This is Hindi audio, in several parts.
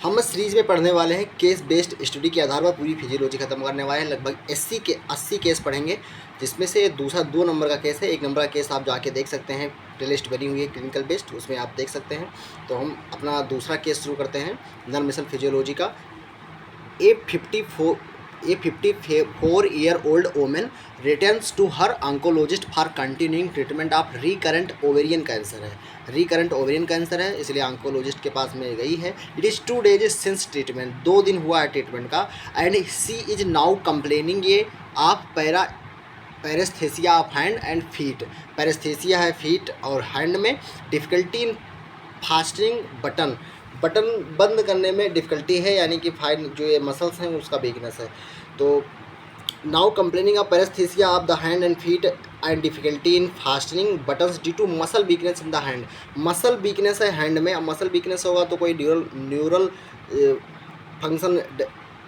हम इस सीरीज में पढ़ने वाले हैं केस बेस्ड स्टडी के आधार पर पूरी फिजियोलॉजी खत्म करने वाले हैं। लगभग 80 केस पढ़ेंगे, जिसमें से दूसरा 2 नंबर का केस है। 1 नंबर का केस आप जाके देख सकते हैं, प्लेलिस्ट बनी हुई है क्लिनिकल बेस्ड, उसमें आप देख सकते हैं। तो हम अपना दूसरा केस शुरू करते हैं नॉन मसल फिजियोलॉजी का। A 54-year-old woman returns to her oncologist for continuing treatment of recurrent ovarian cancer है। रिकरेंट ओवेरियन कैंसर है, इसलिए ऑन्कोलॉजिस्ट के पास में गई है। It is 2 days since treatment, 2 दिन हुआ है ट्रीटमेंट का। And she is now complaining ये of paresthesia of hand and feet. Paresthesia है फीट और हैंड में। डिफ़िकल्टी इन फास्टिंग बटन बंद करने में डिफ़िकल्टी है, यानी कि फाइन जो ये मसल्स हैं उसका वीकनेस है। तो now complaining of paresthesia of the hand and feet and difficulty in fastening buttons due to muscle weakness in the hand. Muscle weakness है हैंड में। अब मसल वीकनेस होगा तो कोई न्यूरल फंक्शन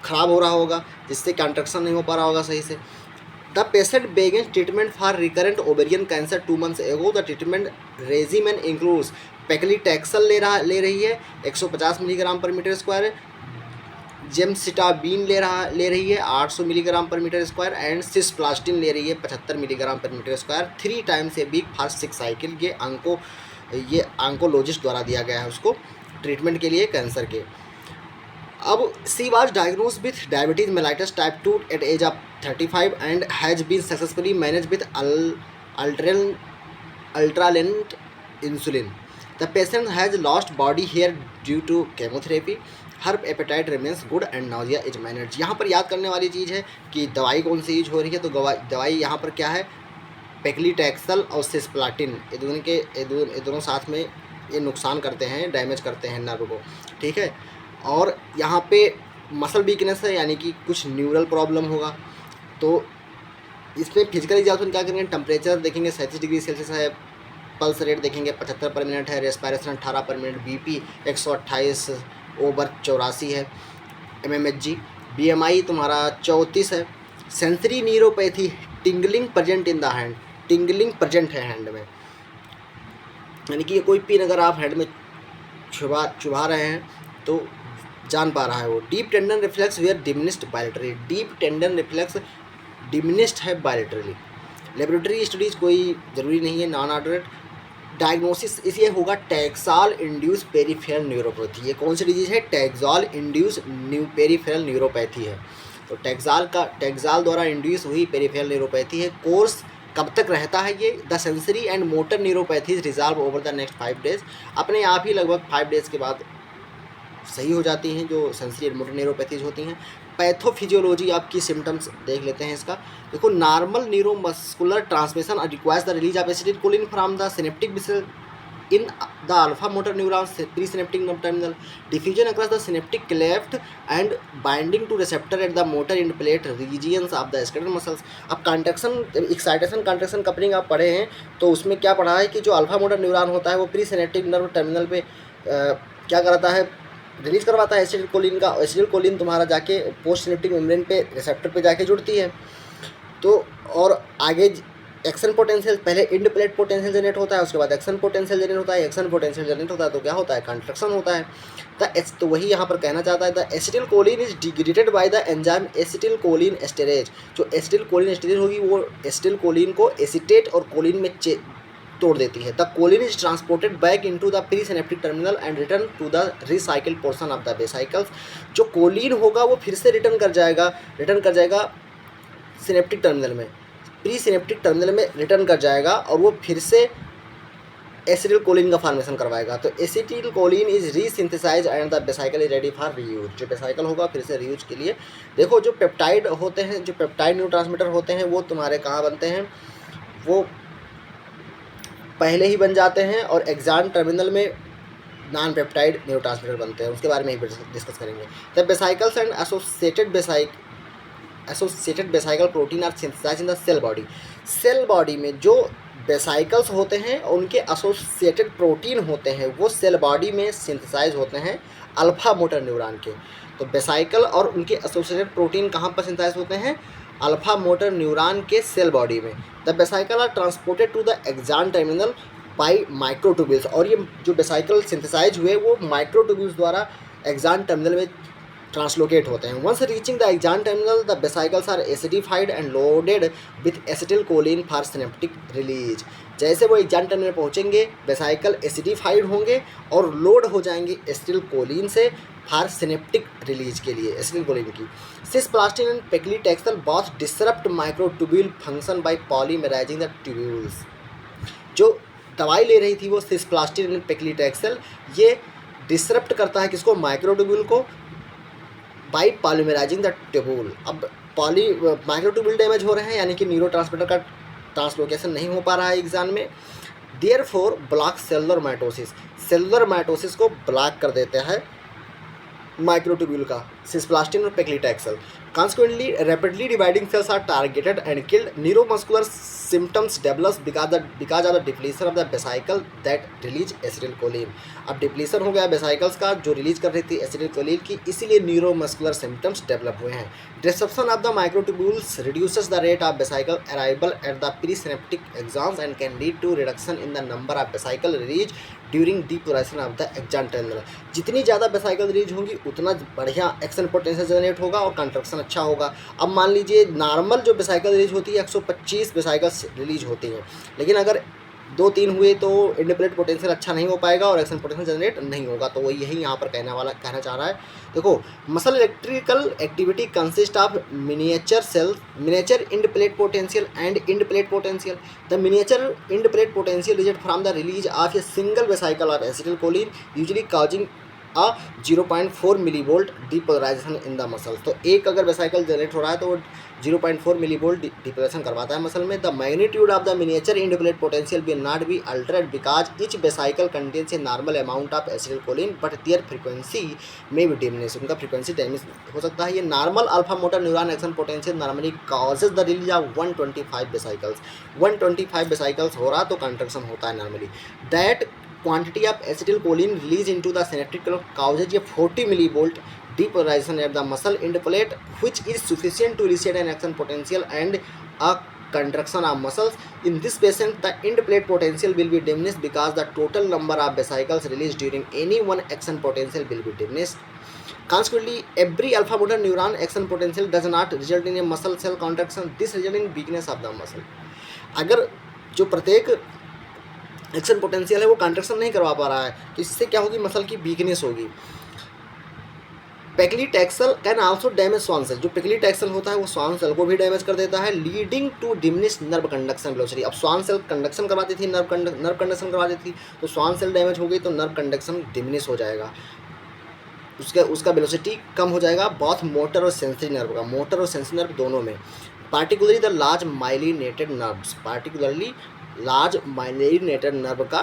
ख़राब हो रहा होगा, जिससे कंट्रक्शन नहीं हो पा रहा होगा सही से। The patient begins treatment for recurrent ovarian cancer 2 months ago. The treatment regimen includes paclitaxel ले रही है 150 मिलीग्राम पर मीटर स्क्वायर, जेमसिटाबीन ले रही है 800 मिलीग्राम पर मीटर स्क्वायर, एंड सिस्प्लास्टिन ले रही है 75 मिलीग्राम पर metre square 3 times a week for 6 cycle. ये ऑन्कोलॉजिस्ट द्वारा दिया गया है उसको ट्रीटमेंट के लिए कैंसर के। अब she was diagnose with diabetes mellitus type 2 at age of 35 and has been successfully manage with ultralente insulin. The patient has lost body hair due to chemotherapy. Her appetite remains good and nausea is manage. यहाँ पर याद करने वाली चीज़ है कि दवाई कौन सी यूज हो रही है। तो दवाई यहाँ पर क्या है, पैक्लिटैक्सल और सिस्प्लाटिन। ये दोनों साथ में ये नुकसान करते हैं, डैमेज करते हैं नर्व को, ठीक है। और यहाँ पे मसल वीकनेस है, यानी कि कुछ न्यूरल प्रॉब्लम होगा। तो इसमें फिजिकल एग्जामिनेशन क्या करेंगे, टेम्परेचर देखेंगे 37 डिग्री सेल्सियस है, पल्स रेट देखेंगे 75 पर मिनट है, रेस्पायरेशन 18 पर मिनट, बीपी 128/84 है mmHg, BMI तुम्हारा 34 है। Sensory neuropathy, tingling present in the hand, tingling present है हैंड में, यानी कि कोई पिन अगर आप हैंड में चुभा रहे हैं तो जान पा रहा है वो। Deep tendon reflex were diminished bilaterally, deep tendon reflex diminished है बायलेटरली। लेबोरेटरी स्टडीज़ कोई ज़रूरी नहीं है, नॉन ऑर्डरेट। डायग्नोसिस इसे होगा टैक्साल इंड्यूस पेरीफेरल न्यूरोपैथी। ये कौन सी डिजीज़ है, टैक्साल इंड्यूस पेरीफेरल न्यूरोपैथी है। तो टैक्साल द्वारा इंड्यूस हुई पेरीफेरल न्यूरोपैथी है। कोर्स कब तक रहता है ये, the sensory and motor neuropathies resolve over the next 5 days। अपने आप ही लगभग 5 days के बाद सही हो जाती हैं जो सेंसरी एंड मोटर न्यूरोपैथीज होती हैं। पैथोफिजियोलॉजी आपकी सिम्टम्स देख लेते हैं इसका। देखो, normal neuromuscular transmission requires the release of acetylcholine from the synaptic vesicle in the alpha motor neurons presynaptic terminal, diffusion across the synaptic cleft and binding to receptor at the motor end plate regions of the skeletal muscles. अब कंट्रक्शन एक्साइटेशन कंट्रक्शन कपलिंग आप पढ़े हैं, तो उसमें क्या पढ़ा है कि जो अल्फा मोटर न्यूरॉन होता है वो प्री सिनेप्टिक नर्व टर्मिनल पे क्या कराता है, रिलीज करवाता है एसिटिलकोलिन का। एसिटिलकोलिन तुम्हारा जाके पोस्ट सिनेप्टिक मेम्ब्रेन पे रिसेप्टर पे जाके जुड़ती है। तो और आगे एक्शन पोटेंशियल, पहले इंड प्लेट पोटेंशियल जनरेट होता है, उसके बाद एक्शन पोटेंशियल जनरेट होता है। एक्शन पोटेंशियल जनरेट होता है तो क्या होता है, कंट्रक्शन होता है। तो वही यहाँ पर कहना चाहता है, the acetylcholine is degraded by the enzyme acetylcholine esterase. जो एसिटिलकोलिन एस्टेरेज होगी वो एसिटिलकोलिन को एसिटेट और कोलिन में तोड़ देती है। The choline is transported back into the presynaptic terminal and return to the recycle portion of the vesicles. जो कोलिन होगा वो फिर से रिटर्न कर जाएगा सिनेप्टिक टर्मिनल में, प्री सिनेप्टिक टर्मिनल में रिटर्न कर जाएगा और वो फिर से एसिटिलकोलिन का फॉर्मेशन करवाएगा। तो acetylcholine is resynthesize and the vesicle is ready for reuse. जो वेसाइकल होगा फिर से रीयूज के लिए। देखो, जो पेप्टाइड होते हैं, जो पेप्टाइड न्यूरोट्रांसमीटर होते हैं वो तुम्हारे कहाँ बनते हैं, वो पहले ही बन जाते हैं और एक्सॉन टर्मिनल में नॉन पेप्टाइड न्यूरोट्रांसमीटर बनते हैं, उसके बारे में ही डिस्कस करेंगे। The vesicles and associated vesicle protein are synthesised in the cell body. Cell body में जो वेसाइकल्स होते हैं और उनके एसोसिएटेड प्रोटीन होते हैं वो सेल बॉडी में सिंथेसाइज होते हैं अल्फा मोटर न्यूरॉन के। तो वेसाइकल और उनके एसोसिएटेड प्रोटीन कहाँ पर सिंथेसाइज होते हैं, अल्फा मोटर न्यूरॉन के सेल बॉडी में। The vesicle are transported to the axon terminal by microtubules. और ये जो वेसाइकल सिंथेसाइज हुए वो माइक्रोट्यूब्यूल्स द्वारा एक्जान टर्मिनल में ट्रांसलोकेट होते हैं। Once reaching the axon terminal the vesicles are acidified and loaded with acetylcholine for synaptic release. जैसे वो एक्जान टर्मिनल पहुंचेंगे वेसाइकल एसिडिफाइड होंगे और लोड हो जाएंगे एसिटिलकोलिन से फॉर सिनेप्टिक रिलीज के लिए एसिटिलकोलिन की। Cisplatin and paclitaxel both disrupt microtubule function by polymerizing the tubules. जो दवाई ले रही थी वो सिसप्लास्टिन एंड पेक्लीटैक्सल, ये डिसरप्ट करता है किसको, माइक्रोट्यूब्यूल को, बाई पॉलीमराइजिंग द ट्यूब्यूल। अब माइक्रोट्यूब्यूल डैमेज हो रहे हैं यानी कि न्यूरोट्रांसमीटर का ट्रांसलोकेशन नहीं हो पा रहा है एग्जाम में। देयरफॉर ब्लॉक सेलुलर माइटोसिस को ब्लॉक कर देते हैं माइक्रोट्यूब्यूल का सिसप्लास्टिन और पेक्लीटैक्सल। Consequently, rapidly dividing cells are targeted and killed. Neuromuscular symptoms develops because of the depletion of the vesicle that release acetylcholine. अब डिप्लीशन हो गया वेसाइकल्स का जो रिलीज कर रही थी एसिटिलकोलिन की, इसीलिए न्यूरोमस्कुलर सिम्टम्स डेवलप हुए हैं। Disruption of the microtubules reduces the rate of vesicle arrival at the presynaptic axons and can lead to reduction in the number of vesicle release during depolarization of the axon terminal. जितनी ज़्यादा वेसाइकल रिलीज होंगी उतना बढ़िया एक्शन पोटेंशियल जनरेट होगा और कंट्रक्शन अच्छा होगा। अब मान लीजिए नॉर्मल जो वेसाइकल रिलीज होती है 125 वेसाइकल्स रिलीज होती हैं, लेकिन अगर 2-3 हुए तो इंडिपेंडेंट पोटेंशियल अच्छा नहीं हो पाएगा और एक्शन पोटेंशियल जनरेट नहीं होगा। तो वो यही यहाँ पर कहना चाह रहा है। देखो, muscle electrical activity consist of miniature end plate potential and end plate potential. The miniature end plate potential result from the release of a single vesicle of acetylcholine usually causing a 0.4 millivolt depolarisation in the muscles. तो एक अगर वेसाइकल जनरेट हो रहा है तो वो 0.4 मिलीवोल्ट डीपोलराइजेशन करवाता है मसल में। The magnitude of the miniature independent potential will not be altered because each vesicle contains a normal amount of acetylcholine but their frequency में भी डिमिनिश। उनका फ्रीक्वेंसी डिमिनिश हो सकता है। ये normal alpha motor neuron action potential normally causes the release of 125 vesicles. 125 vesicles हो रहा तो कंट्रक्शन होता है normally. That quantity of acetylcholine released into the synaptic causes a 40 millivolt depolarization at the muscle end plate, which is sufficient to reset an action potential and a contraction of muscles. In this patient, the end plate potential will be diminished because the total number of vesicles released during any one action potential will be diminished. Consequently, every alpha motor neuron action potential does not result in a muscle cell contraction. This results in weakness of the muscle. अगर जो प्रत्येक एक्शन पोटेंशियल है वो कंट्रक्शन नहीं करवा पा रहा है तो इससे क्या होगी, मसल की वीकनेस होगी। Paclitaxel can also damage Schwann cell. जो पेक्लीटैक्सल होता है वो स्वान सेल को भी डैमेज कर देता है, leading to diminish nerve conduction velocity. अब स्वान सेल कंडक्शन करवाती थी, नर्व कंडक्शन करवाती थी, तो स्वान सेल डैमेज हो गई तो नर्व कंडक्शन डिमिनिश हो जाएगा, उसका वेलोसिटी कम हो जाएगा। बहुत मोटर और सेंसरी नर्व का, मोटर और सेंसरी नर्व दोनों में, particularly the large myelinated nerves, particularly large myelinated nerve का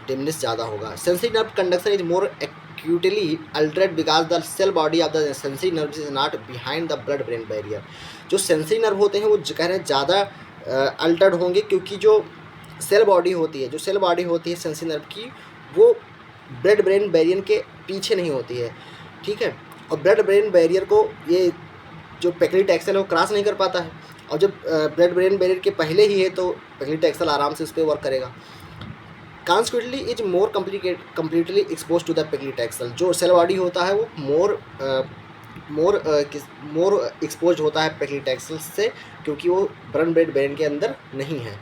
डिमिनिश ज़्यादा होगा। Sensory nerve conduction is more acutely altered because the cell body of the sensory nerve is not behind the blood brain barrier. जो सेंसरी नर्व होते हैं वो कह रहे हैं ज़्यादा अल्टर्ड होंगे क्योंकि जो सेल बॉडी होती है सेंसरी नर्व की, वो ब्लड ब्रेन बैरियर के पीछे नहीं होती है, ठीक है। और ब्लड ब्रेन बैरियर को ये जो पेक्लीटैक्सल है वो क्रॉस नहीं कर पाता है, और जब ब्लड ब्रेन बैरियर के पहले ही है तो पेक्लीटैक्सल आराम से उस पर वर्क करेगा। Consequently is more completely expose to the paclitaxel. जो सेल बॉडी होता है वो मोर एक्सपोज होता है पेक्लीटैक्सल से क्योंकि वो ब्लड ब्रेन बैरियर के अंदर नहीं है।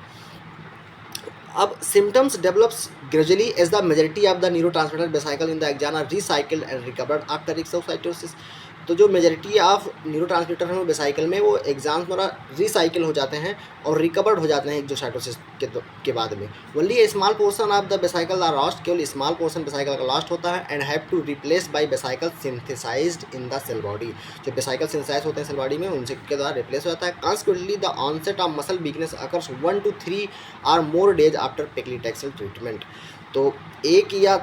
अब symptoms develops gradually as the majority of the neurotransmitter vesicle in the axon are recycled and recovered after exocytosis. तो जो मेजॉरिटी ऑफ न्यूरोट्रांसमीटर हैं वेसाइकल में वो एग्जाम्स द्वारा रिसाइकिल हो जाते हैं और रिकवर्ड हो जाते हैं एक्सोसाइटोसिस के बाद में। Only a small portion of the vesicle are lost, केवल स्मॉल पोर्शन वेसाइकल का लॉस्ट होता है and have to replace by vesicle synthesised in the cell body. जो वेसाइकल सिंथेसाइज होते हैं सेल बॉडी में उनसे के द्वारा रिप्लेस हो जाता है। Consequently the onset of muscle weakness occurs 1 to 3 or more days after paclitaxel treatment. तो 1 या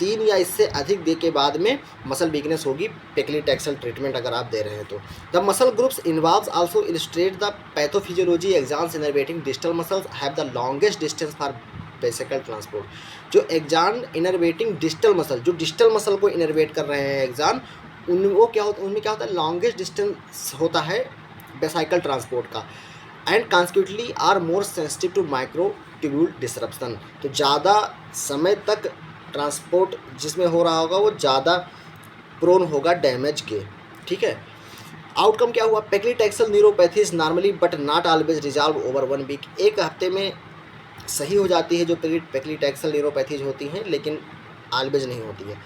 3 या इससे अधिक डे के बाद में मसल वीकनेस होगी पेक्लीटैक्सल ट्रीटमेंट अगर आप दे रहे हैं तो। The muscle groups involves also illustrate the pathophysiology axons innervating distal muscles have the longest distance for vesicle transport. जो एक्जान इनर्वेटिंग डिस्टल मसल, जो डिस्टल मसल को इनर्वेट कर रहे हैं एक्जान, उनमें क्या होता है, लॉन्गेस्ट डिस्टेंस होता है वेसिकल ट्रांसपोर्ट का। And consequently are more sensitive to microtubule disruption. तो ज़्यादा समय तक ट्रांसपोर्ट जिसमें हो रहा होगा वो ज़्यादा प्रोन होगा डैमेज के। ठीक है, आउटकम क्या हुआ, paclitaxel neuropathy is normally but not always resolve over 1 week. एक हफ्ते में सही हो जाती है जो पेक्लिटैक्सल न्यूरोपैथीज होती हैं, लेकिन ऑलवेज नहीं होती है।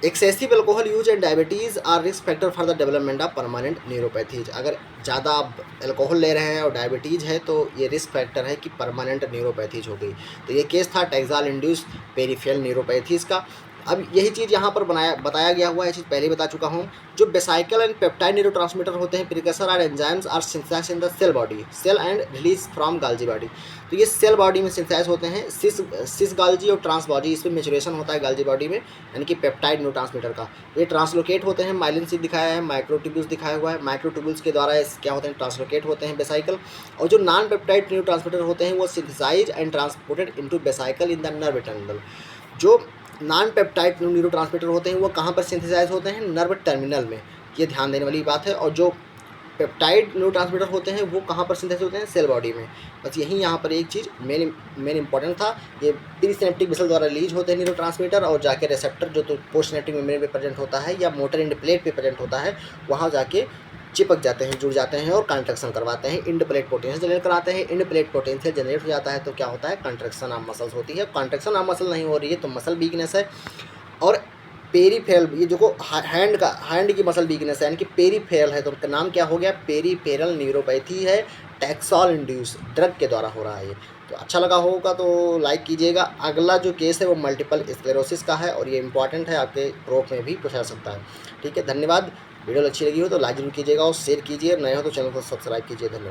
Excessive alcohol use and diabetes are risk factor for the development of permanent neuropathies. अगर ज़्यादा आप अल्कोहल ले रहे हैं और डायबिटीज़ है तो ये रिस्क फैक्टर है कि परमानेंट न्यूरोपैथीज हो गई। तो ये केस था टैक्साल इंड्यूस पेरिफेरल न्यूरोपैथीज का। अब यही चीज़ यहाँ पर बताया गया हुआ है, चीज़ पहले बता चुका हूँ। जो बेसाइकल एंड पेप्टाइड न्यूरोट्रांसमीटर होते हैं, प्रिकसर और enzymes are synthesised in the cell body, cell and release from Golgi body. तो ये सेल बॉडी में सिंथेसाइज होते हैं, सिस गाल्जी और ट्रांस बॉडी, इसमें मेचुरेशन होता है गाल्जी बॉडी में, यानी कि पेप्टाइड न्यूरोट्रांसमीटर का। ये ट्रांसलोकेट होते हैं, माइलिन सिट दिखाया है, माइक्रोट्यूब्यूल्स दिखाया हुआ है, माइक्रोट्यूब्यूल्स के द्वारा क्या होते हैं, ट्रांसलोकेट होते हैं बेसाइकल। और जो नॉन पेप्टाइड न्यूरोट्रांसमीटर होते हैं वो synthesized and transported into vesicle in the nerve terminal. जो नॉन पेप्टाइड न्यूरोट्रांसमीटर होते हैं वो कहाँ पर सिंथेसाइज होते हैं, नर्व टर्मिनल में, ये ध्यान देने वाली बात है। और जो पेप्टाइड न्यूरोट्रांसमीटर होते हैं वो कहाँ पर सिंथेसाइज होते हैं, सेल बॉडी में। बस यही यहाँ पर एक चीज़ मेन इंपॉर्टेंट था, ये प्री सिनेप्टिक मसल द्वारा रिलीज होते हैं न्यूरोट्रांसमीटर, और जाके रिसेप्टर जो तो पोस्ट सिनेप्टिक मेमोरी पे प्रेजेंट होता है या मोटर एंड प्लेट पे प्रेजेंट होता है, वहाँ जाके चिपक जाते हैं, जुड़ जाते हैं और कॉन्ट्रैक्शन करवाते हैं, इंड प्लेट पोटेंशियल जनरेट कराते हैं। इंड प्लेट पोटेंशियल जनरेट हो जाता है तो क्या होता है, कॉन्ट्रैक्शन ऑफ मसल्स होती है। कॉन्ट्रैक्शन ऑफ मसल नहीं हो रही है तो मसल वीकनेस है। और पेरीफेरल, ये जो हैंड की मसल वीकनेस है, यानी कि पेरीफेरल है, तो उनका नाम क्या हो गया, पेरीफेरल न्यूरोपैथी है, टैक्साल इंड्यूस ड्रग के द्वारा हो रहा है ये। तो अच्छा लगा होगा तो लाइक कीजिएगा। अगला जो केस है वो मल्टीपल स्क्लेरोसिस का है और ये इंपॉर्टेंट है, आपके प्रोक में भी पूछा सकता है। ठीक है, धन्यवाद। वीडियो अच्छी लगी हो तो लाइक जरूर कीजिएगा और शेयर कीजिए, नए हो तो चैनल को सब्सक्राइब कीजिए। धन्यवाद।